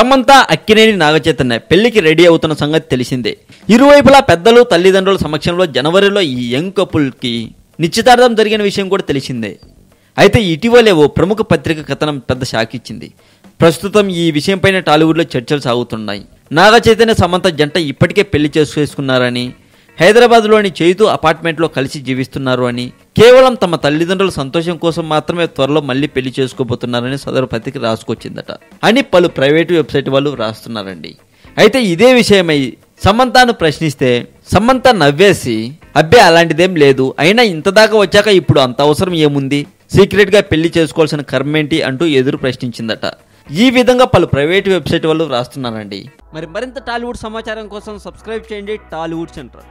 సమంత అక్కినేని నాగచైతన్య పెళ్లికి రెడీ అవుతున్న సంగతి తెలిసిందే. ఇరువైపులా పెద్దలు తల్లిదండ్రుల సమక్షంలో జనవరిలో ఈ యంగ్ కపుల్కి నిశ్చితార్థం జరిగిన విషయం కూడా తెలిసిందే. అయితే ఇటీవలే ఓ ప్రముఖ పత్రిక కథనం పెద్ద షాక్ ఇచ్చింది. ప్రస్తుతం ఈ విషయంపైన టాలీవుడ్లో చర్చలు సాగుతున్నాయి. నాగచైతన్య సమంత జంట ఇప్పటికే పెళ్లి చేసుకున్నారని, హైదరాబాద్లోని చైతు అపార్ట్మెంట్లో కలిసి జీవిస్తున్నారు అని, కేవలం తమ తల్లిదండ్రుల సంతోషం కోసం మాత్రమే త్వరలో మళ్ళీ పెళ్లి చేసుకోబోతున్నారని సదరు పత్రిక రాసుకొచ్చిందట అని పలు ప్రైవేటు వెబ్సైట్ వాళ్ళు రాస్తున్నారండి. అయితే ఇదే విషయమై సమంతను ప్రశ్నిస్తే సమంత నవ్వేసి, అబ్బే అలాంటిదేం లేదు, అయినా ఇంతదాకా వచ్చాక ఇప్పుడు అంత అవసరం ఏముంది, సీక్రెట్గా పెళ్లి చేసుకోవాల్సిన కర్మేంటి అంటూ ఎదురు ప్రశ్నించిందట. ఈ విధంగా పలు ప్రైవేట్ వెబ్సైట్ వాళ్ళు రాస్తున్నారండి. మరింత టాలీవుడ్ సమాచారం కోసం సబ్స్క్రైబ్ చేయండి టాలీవుడ్ సెంటర్.